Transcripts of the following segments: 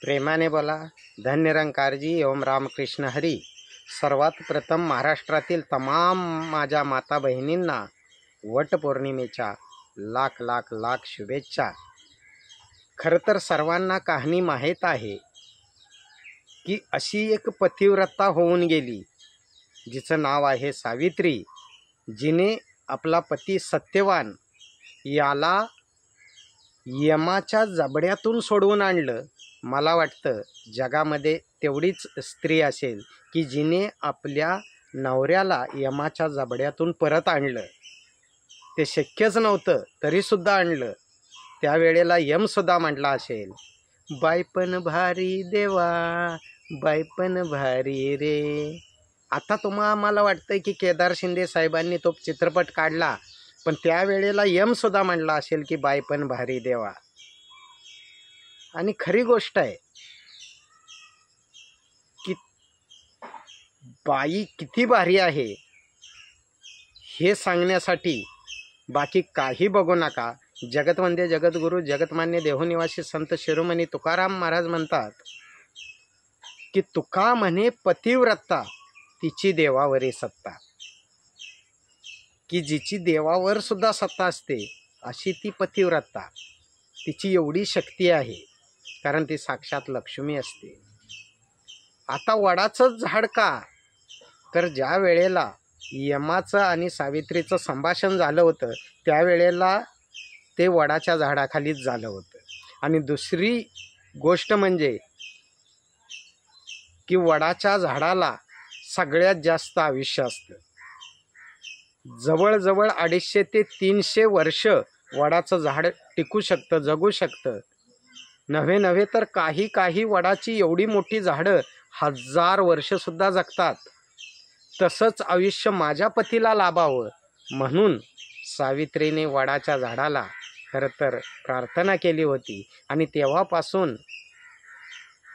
प्रेमाने बोला. धन निरंकारजी ओम रामकृष्ण हरी. सर्वात प्रथम महाराष्ट्रातील तमाम माझ्या माता बहिणींना वटपौर्णिमेच्या लाख लाख लाख शुभेच्छा. खरं तर सर्वांना कहाणी माहीत आहे की अशी एक पतिव्रता होऊन गेली जिचं नाव आहे सावित्री, जिने आपला पती सत्यवान याला यमाच्या जबड्यातून सोडवून आणलं. मला वाटतं जगामध्ये तेवढीच स्त्री असेल की जिने आपल्या नवऱ्याला यमाच्या जबड्यातून परत आणलं. ते शक्यच नव्हतं तरीसुद्धा आणलं. त्यावेळेला यमसुद्धा म्हटला असेल, बायपण भारी देवा, बायपण भारी रे. आता आम्हाला वाटतंय की केदार शिंदे साहेबांनी तो चित्रपट काढला, पण त्यावेळेला यमसुद्धा म्हणला असेल की बायपण भारी देवा. आणि खरी गोष्ट आहे की बाई किती भारी आहे हे सांगण्यासाठी बाकी काही बघू नका. जगतवंदे जगद्गुरू जगतमान्य देहनिवासी संत शिरोमणी तुकाराम महाराज म्हणतात की तुका म्हणे पतिव्रता तिची देवावरी सत्ता. की जिची देवावर सुद्धा सत्ता असते अशी ती पतिव्रता. तिची एवढी शक्ती आहे कारण ती साक्षात लक्ष्मी असते. आता वडाचं झाड का, तर ज्या वेळेला यमाचं आणि सावित्रीचं संभाषण झालं होतं त्यावेळेला ते वडाच्या झाडाखालीच झालं होतं. आणि दुसरी गोष्ट म्हणजे की वडाच्या झाडाला सगळ्यात जास्त आयुष्य असतं. जवळजवळ 250 ते 300 वर्ष वडाचं झाड टिकू शकतं, जगू शकतं. नव्हे तर काही वडाची एवढी मोठी झाडं 1000 वर्षसुद्धा जगतात. तसंच आयुष्य माझ्या पतीला लाभावं म्हणून सावित्रीने वडाच्या झाडाला खरं तर प्रार्थना केली होती. आणि तेव्हापासून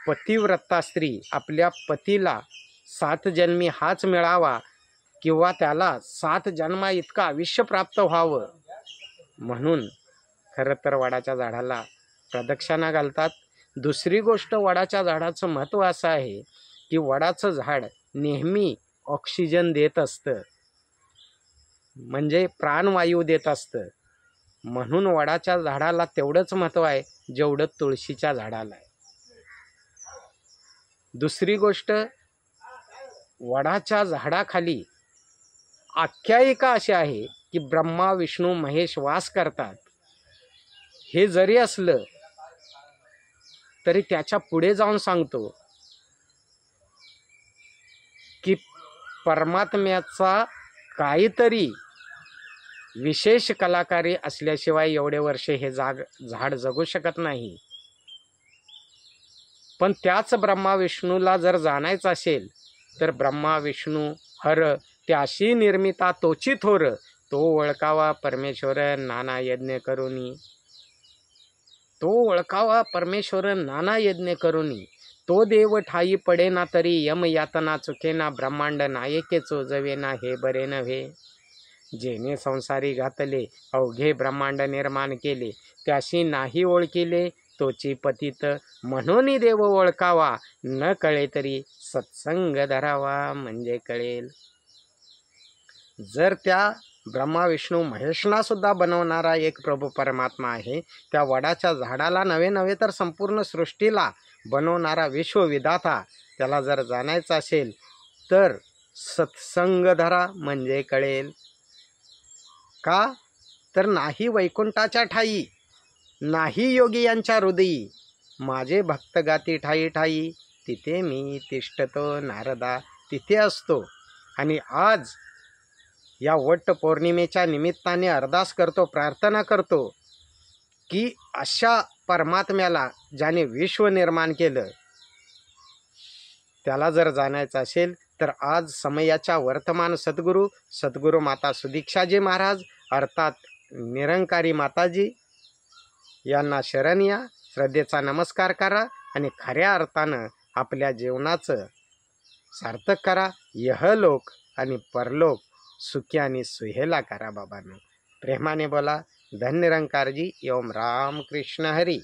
पतिव्रता स्त्री आपल्या पतीला 7 जन्मी हाच मिळावा किंवा त्याला 7 जन्मा इतकं आयुष्य प्राप्त व्हावं म्हणून खरं तर वडाच्या झाडाला प्रदक्षिणा घालतात. दुसरी गोष्ट, वडाच्या झाडाचं महत्त्व असं आहे की वडाचं झाड नेहमी ऑक्सिजन देत असतं, म्हणजे प्राणवायू देत असतं. म्हणून वडाच्या झाडाला तेवढंच महत्त्व आहे जेवढं तुळशीच्या झाडाला आहे. दुसरी गोष्ट, वडाच्या झाडाखाली आख्यायिका अशी आहे की ब्रह्मा विष्णू महेश वास करतात. हे जरी असलं तरी त्याच्या पुढे जाऊन सांगतो की परमात्म्याचा काहीतरी विशेष कलाकारी असल्याशिवाय एवढे वर्ष हे झाड जगू शकत नाही. पण त्याच ब्रह्मा विष्णूला जर जाणायचं असेल तर ब्रह्मा विष्णू हर त्याशी निर्मिता तोची थोर, तो ओळखावा परमेश्वर नाना यज्ञ करुनी. तो ओळखावा परमेश्वर नाना यज्ञ करुनी. तो देव ठाई पडेना तरी यम यातना चुकेना, ब्रह्मांड नायके चोजवेना हे बरे नव्हे. जेने संसारी घातले अवघे ब्रह्मांड निर्माण केले, त्याशी नाही ओळखिले तोची पतित. म्हणून देव ओळखावा न कळे तरी सत्संग धरावा म्हणजे कळेल. जर त्या ब्रह्मा विष्णू महेशना सुद्धा बनवणारा एक प्रभू परमात्मा आहे, त्या वडाच्या झाडाला नव्हे तर संपूर्ण सृष्टीला बनवणारा विश्वविधाता, त्याला जर जाणायचं असेल तर सत्संग धरा म्हणजे कळेल. का तर नाही वैकुंठाच्या ठाई, नाही योगी यांच्या हृदयी, माझे भक्त गाती ठाई ठाई, तिथे मी तिष्ठतो नारदा तिथे असतो. आणि आज या वट पौर्णिमेच्या निमित्ताने अरदास करतो, प्रार्थना करतो की अशा परमात्म्याला ज्याने विश्व निर्माण केलं त्याला जर जाणायचं असेल तर आज समयाच्या वर्तमान सद्गुरू माता सुदीक्षाजी महाराज अर्थात निरंकारी माताजी यांना शरण या, श्रद्धेचा नमस्कार करा आणि खऱ्या अर्थानं आपल्या जीवनाचं सार्थक करा. यहलोक आणि परलोक सुखी आणि सुहेला करा बाबांनो. प्रेमाने बोला. धन निरंकारजी ओम रामकृष्ण हरी.